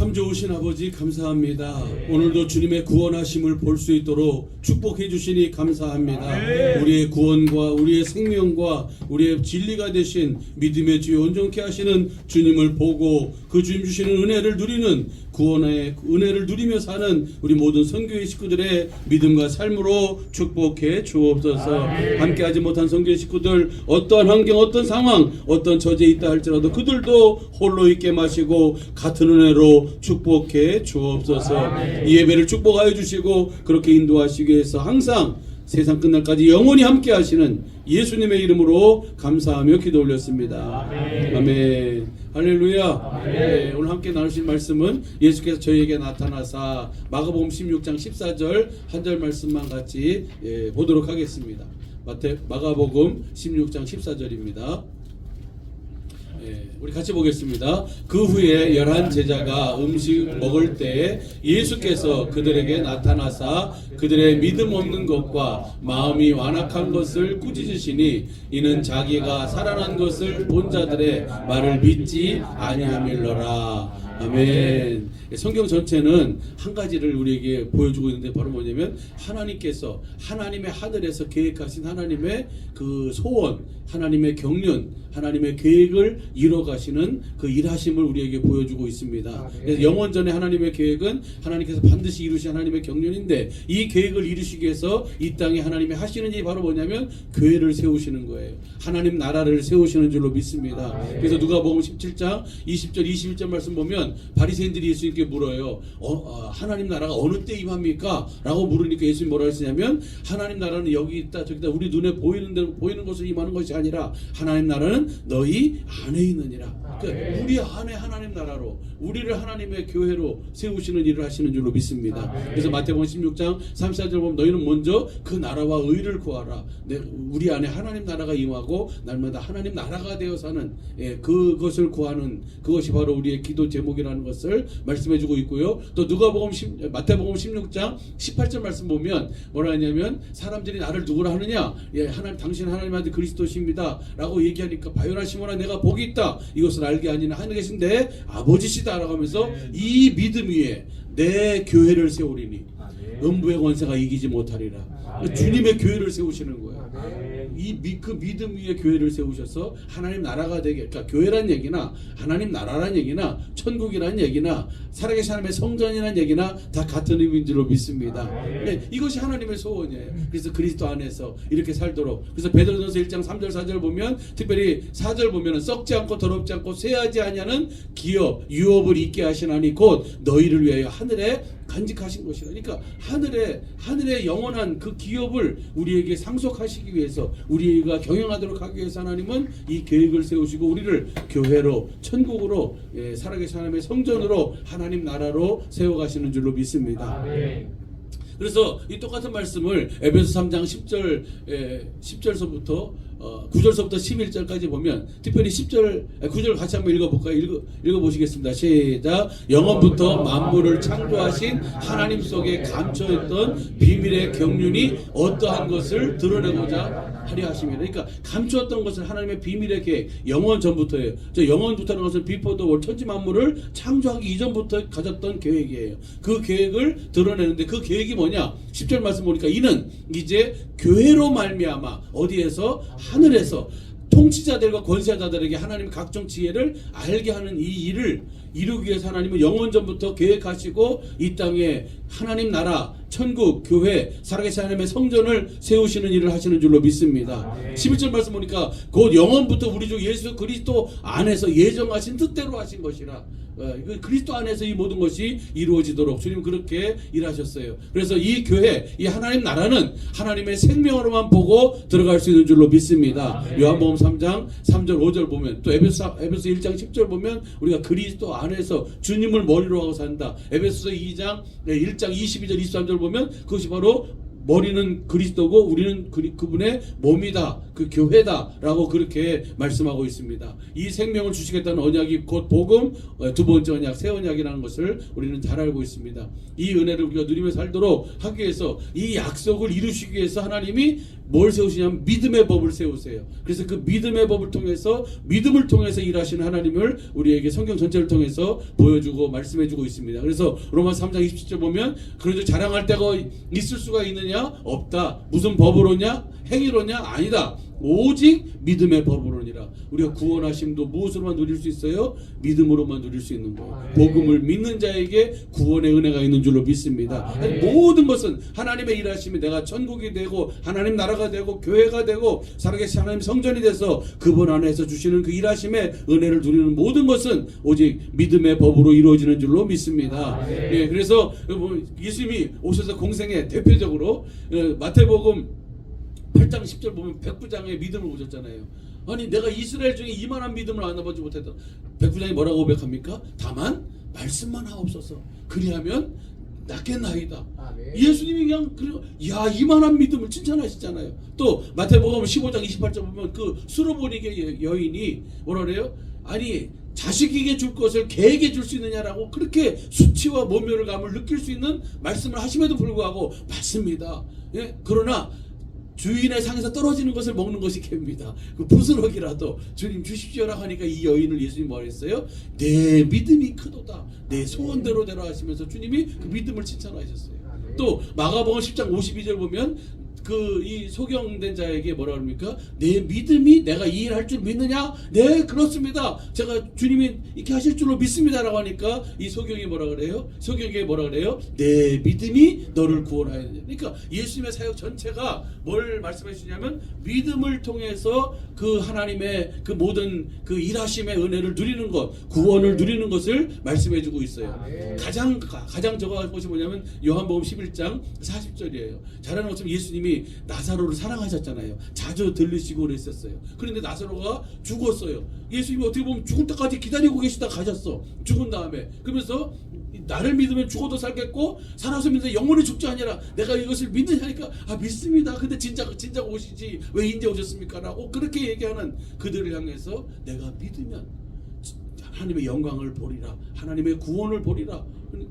참 좋으신 아버지 감사합니다. 오늘도 주님의 구원하심을 볼 수 있도록 축복해 주시니 감사합니다. 우리의 구원과 우리의 생명과 우리의 진리가 되신 믿음의 주여 온전케 하시는 주님을 보고 그 주님 주시는 은혜를 누리는 구원의 은혜를 누리며 사는 우리 모든 선교회 식구들의 믿음과 삶으로 축복해 주옵소서. 함께하지 못한 선교회 식구들 어떠한 환경 어떤 상황 어떤 처지에 있다 할지라도 그들도 홀로 있게 마시고 같은 은혜로 축복해 주옵소서. 이 예배를 축복하여 주시고 그렇게 인도하시기 위해서 항상 세상 끝날까지 영원히 함께 하시는 예수님의 이름으로 감사하며 기도 올렸습니다. 아멘. 할렐루야. 네, 오늘 함께 나누실 말씀은 예수께서 저희에게 나타나사 마가복음 16장 14절 한 절 말씀만 같이 보도록 하겠습니다. 마가복음 16장 14절입니다. 우리 같이 보겠습니다. 그 후에 11 제자가 음식 먹을 때 예수께서 그들에게 나타나사 그들의 믿음 없는 것과 마음이 완악한 것을 꾸짖으시니 이는 자기가 살아난 것을 본 자들의 말을 믿지 아니함일러라. 아멘. 성경 전체는 한 가지를 우리에게 보여주고 있는데 바로 뭐냐면 하나님께서 하나님의 하늘에서 계획하신 하나님의 그 소원, 하나님의 경륜, 하나님의 계획을 이뤄가시는 그 일하심을 우리에게 보여주고 있습니다. 그래서 영원전에 하나님의 계획은 하나님께서 반드시 이루신 하나님의 경륜인데 이 계획을 이루시기 위해서 이 땅에 하나님이 하시는 일이 바로 뭐냐면 교회를 세우시는 거예요. 하나님 나라를 세우시는 줄로 믿습니다. 그래서 누가복음 17장 20절 21절 말씀 보면 바리새인들이 예수님께 물어요. 하나님 나라가 어느 때 임합니까? 라고 물으니까 예수님 뭐라 했냐면 하나님 나라는 여기 있다 저기 있다 우리 눈에 보이는 대로 보이는 것을 임하는 것이 아니라 하나님 나라는 너희 안에 있느니라. 그러니까 우리 안에 하나님 나라로 우리를 하나님의 교회로 세우시는 일을 하시는 줄로 믿습니다. 그래서 마태복음 16장 34절 보면 너희는 먼저 그 나라와 의를 구하라. 우리 안에 하나님 나라가 임하고 날마다 하나님 나라가 되어 사는 그것을 구하는 그것이 바로 우리의 기도 제목이라는 것을 말씀해주고 있고요. 또 마태복음 16장 18절 말씀 보면 뭐라 하냐면 사람들이 나를 누구라 하느냐? 하나님 당신 하나님한테 그리스도십니다 라고 얘기하니까 바요나 시몬아 내가 복이 있다 이것을 알게 아니나 하늘에 계신 내 아버지시다 라고 하면서 이 믿음 위에 내 교회를 세우리니 음부의 권세가 이기지 못하리라. 주님의 교회를 세우시는 거예요. 그 믿음 위에 교회를 세우셔서 하나님 나라가 되게, 그러니까 교회란 얘기나 하나님 나라란 얘기나 천국이란 얘기나 살아계신 하나님의 성전이란 얘기나 다 같은 의미인 줄로 믿습니다. 이것이 하나님의 소원이에요. 그래서 그리스도 안에서 이렇게 살도록. 그래서 베드로전서 1장 3절 4절 보면 특별히 4절 보면 썩지 않고 더럽지 않고 쇠하지 아니하는 기업 유업을 있게 하시나니 곧 너희를 위하여 하늘에 간직하신 것이라. 그러니까 하늘의 영원한 그 기업을 우리에게 상속하시기 위해서 우리가 경영하도록 하기 위해서 하나님은 이 계획을 세우시고 우리를 교회로 천국으로 살아계신 하나님의 성전으로 하나님 나라로 세워가시는 줄로 믿습니다. 그래서 이 똑같은 말씀을 에베소 3장 10절서부터 9절서부터 11절까지 보면 특별히 9절 같이 한번 읽어볼까요? 읽어보시겠습니다. 시작. 영원부터 만물을 창조하신 하나님 속에 감춰있던 비밀의 경륜이 어떠한 것을 드러내고자 하려 하심이라. 그러니까 감추었던 것을 하나님의 비밀의 계획 영원 전부터예요. 영원부터라는 것은 비포 더 월드 천지 만물을 창조하기 이전부터 가졌던 계획이에요. 그 계획을 드러내는데 그 계획이 뭐냐? 10절 말씀 보니까 이는 이제 교회로 말미암아 어디에서? 하늘에서 통치자들과 권세자들에게 하나님 각종 지혜를 알게 하는 이 일을 이루기 위해서 하나님은 영원 전부터 계획하시고 이 땅에 하나님 나라, 천국, 교회, 살아계신 하나님의 성전을 세우시는 일을 하시는 줄로 믿습니다. 11절 말씀 보니까 곧 영원부터 우리 주 예수 그리스도 안에서 예정하신 뜻대로 하신 것이라. 그리스도 안에서 이 모든 것이 이루어지도록 주님 그렇게 일하셨어요. 그래서 이 교회, 이 하나님 나라는 하나님의 생명으로만 보고 들어갈 수 있는 줄로 믿습니다. 요한복음 3장 3절 5절 보면 또 에베소 1장 10절 보면 우리가 그리스도 안에서 주님을 머리로 하고 산다. 에베소서 2장 1장 22절 23절 보면 그것이 바로 머리는 그리스도고 우리는 그분의 몸이다. 그 교회다라고 그렇게 말씀하고 있습니다. 이 생명을 주시겠다는 언약이 곧 복음, 두 번째 언약, 새 언약이라는 것을 우리는 잘 알고 있습니다. 이 은혜를 우리가 누리며 살도록 하기 위해서 이 약속을 이루시기 위해서 하나님이 뭘 세우시냐면 믿음의 법을 세우세요. 그래서 그 믿음의 법을 통해서 믿음을 통해서 일하시는 하나님을 우리에게 성경 전체를 통해서 보여주고 말씀해주고 있습니다. 그래서 로마서 3장 27절 보면 그래도 자랑할 때가 있을 수가 있느냐? 없다. 무슨 법으로냐? 행위로냐? 아니다. 오직 믿음의 법으로니라. 우리가 구원하심도 무엇으로만 누릴 수 있어요? 믿음으로만 누릴 수 있는 거예요. 복음을 믿는 자에게 구원의 은혜가 있는 줄로 믿습니다. 모든 것은 하나님의 일하심이 내가 천국이 되고 하나님 나라가 되고 교회가 되고 살아계신 하나님 성전이 돼서 그분 안에서 주시는 그 일하심의 은혜를 누리는 모든 것은 오직 믿음의 법으로 이루어지는 줄로 믿습니다. 예, 그래서 예수님이 오셔서 공생에 대표적으로 마태복음 8장 10절 보면 백부장의 믿음을 보셨잖아요. 아니 내가 이스라엘 중에 이만한 믿음을 만나보지 못했다. 백부장이 뭐라고 고백합니까? 다만 말씀만 하옵소서. 그리하면 낫겠나이다. 예수님이 그냥 야 이만한 믿음을 칭찬하시잖아요. 또 마태복음 15장 28절 보면 그 수로보니게 여인이 뭐라 그래요? 아니 자식에게 줄 것을 개에게 줄 수 있느냐라고 그렇게 수치와 모멸을 감을 느낄 수 있는 말씀을 하심에도 불구하고 맞습니다. 예? 그러나 주인의 상에서 떨어지는 것을 먹는 것이 개입니다. 그 부스러기라도 주님 주십시오라고 하니까 이 여인을 예수님이 뭐랬어요? 내 믿음이 크도다. 내 소원대로 되라 하시면서 주님이 그 믿음을 칭찬하셨어요. 또 마가복음 10장 52절 보면 이 소경된 자에게 뭐라 그럽니까? 내 믿음이 내가 이 일 할 줄 믿느냐? 네 그렇습니다. 제가 주님이 이렇게 하실 줄로 믿습니다라고 하니까 이 소경이 뭐라 그래요? 소경에게 뭐라 그래요? 내 믿음이 너를 구원하였느냐. 그러니까 예수님의 사역 전체가 뭘 말씀해 주냐면 믿음을 통해서 그 하나님의 그 모든 그 일하심의 은혜를 누리는 것, 구원을 누리는 것을 말씀해 주고 있어요. 가장 적어갈 것이 뭐냐면 요한복음 11장 40절이에요. 잘하는 것처럼 예수님이 나사로를 사랑하셨잖아요. 자주 들르시고 그랬었어요. 그런데 나사로가 죽었어요. 예수님이 어떻게 보면 죽을 때까지 기다리고 계시다 가셨어. 죽은 다음에. 그러면서 나를 믿으면 죽어도 살겠고 살아서 믿으면 영원히 죽지 아니라 내가 이것을 믿느냐니까 아 믿습니다. 근데 진짜 오시지 왜 이제 오셨습니까? 라고 그렇게 얘기하는 그들을 향해서 내가 믿으면 하나님의 영광을 보리라. 하나님의 구원을 보리라.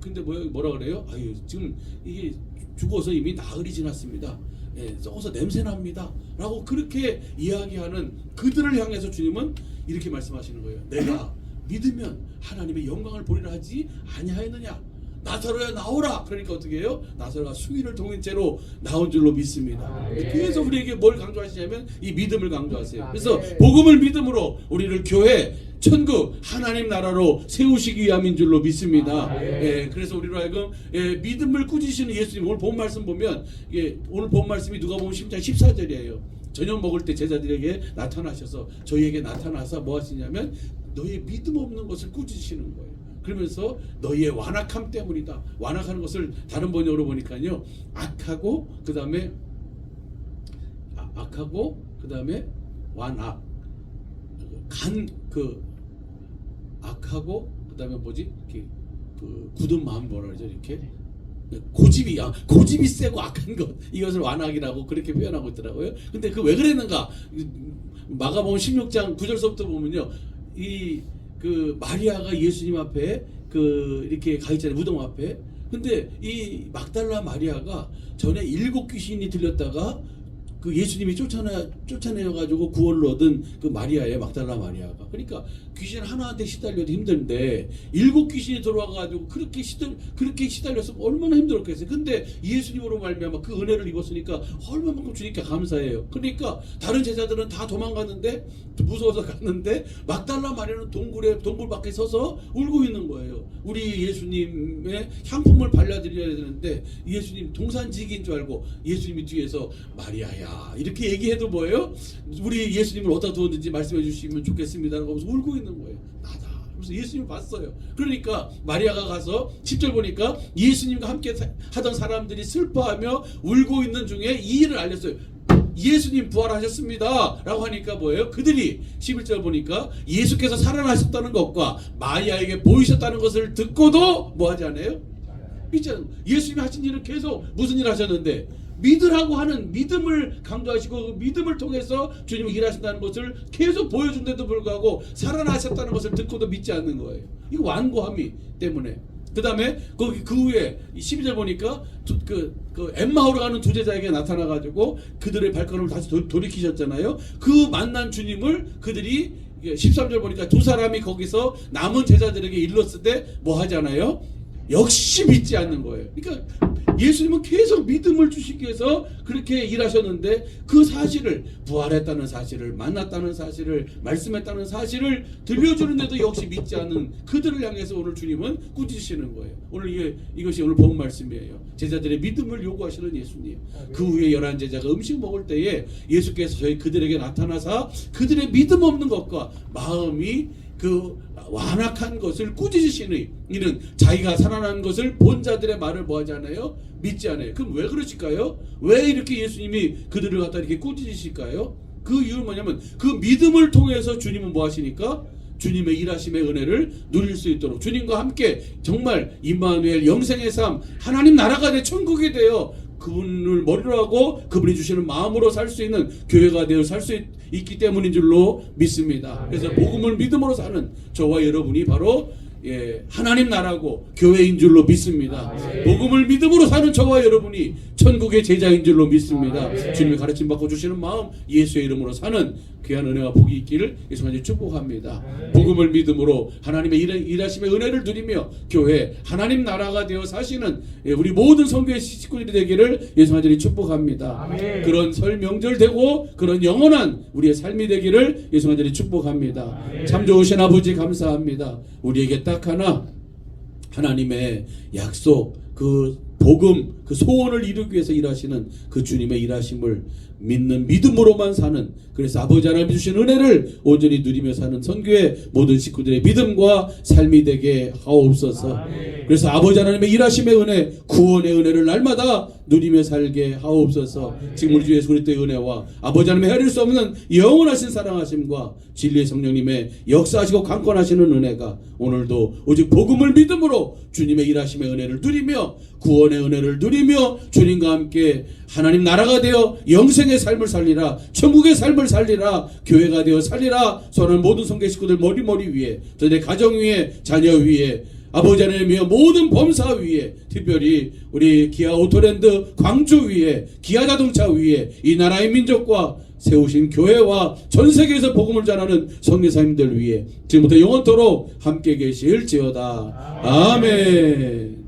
근데 뭐라 그래요? 아유 지금 이게 죽어서 이미 나흘이 지났습니다. 예, 썩어서 냄새납니다. 라고 그렇게 이야기하는 그들을 향해서 주님은 이렇게 말씀하시는 거예요. 내가 믿으면 하나님의 영광을 보리라 하지 아니하였느냐. 나사로야 나오라. 그러니까 어떻게 해요? 나사로가 수위를 동인 채로 나온 줄로 믿습니다. 그래서 우리에게 뭘 강조하시냐면 이 믿음을 강조하세요. 그래서 복음을 믿음으로 우리를 교회, 천국, 하나님 나라로 세우시기 위함인 줄로 믿습니다. 예, 그래서 우리로 하여금 믿음을 꾸짖으시는 예수님 오늘 본 말씀 보면 오늘 본 말씀이 누가 보면 10장 14절이에요. 저녁 먹을 때 제자들에게 나타나셔서 저희에게 나타나서 뭐 하시냐면 너의 믿음 없는 것을 꾸짖으시는 거예요. 그러면서 너희의 완악함 때문이다. 완악하는 것을 다른 번역으로 보니까요. 악하고 그다음에 완악. 악하고 그다음에 뭐지? 그 굳은 마음 뭐라 그러죠? 이렇게 고집이 세고 악한 것 이것을 완악이라고 그렇게 표현하고 있더라고요. 근데 그 왜 그랬는가? 마가복음 16장 9절서부터 보면요. 그 마리아가 예수님 앞에 이렇게 가 있잖아요. 무덤 앞에. 근데 이 막달라 마리아가 전에 7 귀신이 들렸다가 그 예수님이 쫓아내가지고 구원을 얻은 그 마리아예요. 막달라 마리아가. 그러니까 귀신 하나한테 시달려도 힘든데 7 귀신이 들어와가지고 그렇게 시달렸으면 얼마나 힘들었겠어요. 근데 예수님으로 말미암아 그 은혜를 입었으니까 얼마만큼 주님께 감사해요. 그러니까 다른 제자들은 다 도망갔는데 무서워서 갔는데 막달라 마리아는 동굴 밖에 서서 울고 있는 거예요. 우리 예수님의 향품을 발라드려야 되는데 예수님 동산지기인 줄 알고 예수님이 뒤에서 마리아야 이렇게 얘기해도 뭐예요? 우리 예수님을 어디다 두었는지 말씀해 주시면 좋겠습니다 라고 하면서 울고 있는 거예요. 나다. 그래서 예수님을 봤어요. 그러니까 마리아가 가서 10절 보니까 예수님과 함께 하던 사람들이 슬퍼하며 울고 있는 중에 이 일을 알렸어요. 예수님 부활하셨습니다 라고 하니까 뭐예요? 그들이 11절 보니까 예수께서 살아나셨다는 것과 마리아에게 보이셨다는 것을 듣고도 뭐 하지 않아요? 믿지 않아요. 예수님이 하신 일은 계속 무슨 일 하셨는데 믿으라고 하는 믿음을 강조하시고 그 믿음을 통해서 주님이 일하신다는 것을 계속 보여준데도 불구하고 살아나셨다는 것을 듣고도 믿지 않는 거예요. 이거 완고함이 때문에. 그 다음에 그 후에 12절 보니까 엠마오로 가는 두 제자에게 나타나가지고 그들의 발걸음을 다시 돌이키셨잖아요. 그 만난 주님을 그들이 13절 보니까 두 사람이 거기서 남은 제자들에게 일렀을 때 뭐 하잖아요. 역시 믿지 않는 거예요. 그러니까 예수님은 계속 믿음을 주시기 위해서 그렇게 일하셨는데 그 사실을, 부활했다는 사실을, 만났다는 사실을, 말씀했다는 사실을 들려주는데도 역시 믿지 않는 그들을 향해서 오늘 주님은 꾸짖으시는 거예요. 오늘 이것이 오늘 본 말씀이에요. 제자들의 믿음을 요구하시는 예수님. 그 후에 11 제자가 음식 먹을 때에 예수께서 그들에게 나타나사 그들의 믿음 없는 것과 마음이 완악한 것을 꾸짖으시니 이는 자기가 살아난 것을 본 자들의 말을 뭐 하지 않아요? 믿지 않아요. 그럼 왜 그러실까요? 왜 이렇게 예수님이 그들을 갖다 이렇게 꾸짖으실까요? 그 이유는 뭐냐면 그 믿음을 통해서 주님은 뭐 하시니까 주님의 일하심의 은혜를 누릴 수 있도록 주님과 함께 정말 임마누엘 영생의 삶, 하나님 나라가 내 천국이 되어 그분을 머리로 하고 그분이 주시는 마음으로 살 수 있는 교회가 되어 살 수 있기 때문인 줄로 믿습니다. 그래서 복음을 믿음으로 사는 저와 여러분이 바로 하나님 나라고 교회인 줄로 믿습니다. 복음을 믿음으로 사는 저와 여러분이 천국의 제자인 줄로 믿습니다. 주님의 가르침 받고 주시는 마음, 예수의 이름으로 사는 귀한 은혜와 복이 있기를 예수님을 축복합니다. 복음을 믿음으로 하나님의 일하심의 은혜를 누리며 교회 하나님 나라가 되어 사시는 우리 모든 성교의 식구들이 되기를 예수님을 축복합니다. 그런 설 명절 되고 그런 영원한 우리의 삶이 되기를 예수님을 축복합니다. 참 좋으신 아버지 감사합니다. 우리에게 딱 하나 하나님의 약속, 그 복음, 그 소원을 이루기 위해서 일하시는 그 주님의 일하심을 믿는 믿음으로만 사는, 그래서 아버지 하나님 주신 은혜를 온전히 누리며 사는 선교의 모든 식구들의 믿음과 삶이 되게 하옵소서. 그래서 아버지 하나님의 일하심의 은혜, 구원의 은혜를 날마다 누리며 살게 하옵소서. 지금 우리 주 예수 그리스도의 은혜와 아버지 하나님의 헤아릴 수 없는 영원하신 사랑하심과 진리의 성령님의 역사하시고 강권하시는 은혜가 오늘도 오직 복음을 믿음으로 주님의 일하심의 은혜를 누리며 구원의 은혜를 누리며 주님과 함께 하나님 나라가 되어 영생의 삶을 살리라, 천국의 삶을 살리라, 교회가 되어 살리라. 선한 모든 성교 식구들 머리 위에, 저들의 가정 위에, 자녀 위에, 아버지 하나님의 모든 범사 위에, 특별히 우리 기아 오토랜드 광주 위에, 기아 자동차 위에, 이 나라의 민족과 세우신 교회와 전 세계에서 복음을 전하는 성교사님들 위에 지금부터 영원토록 함께 계실지어다. 아멘.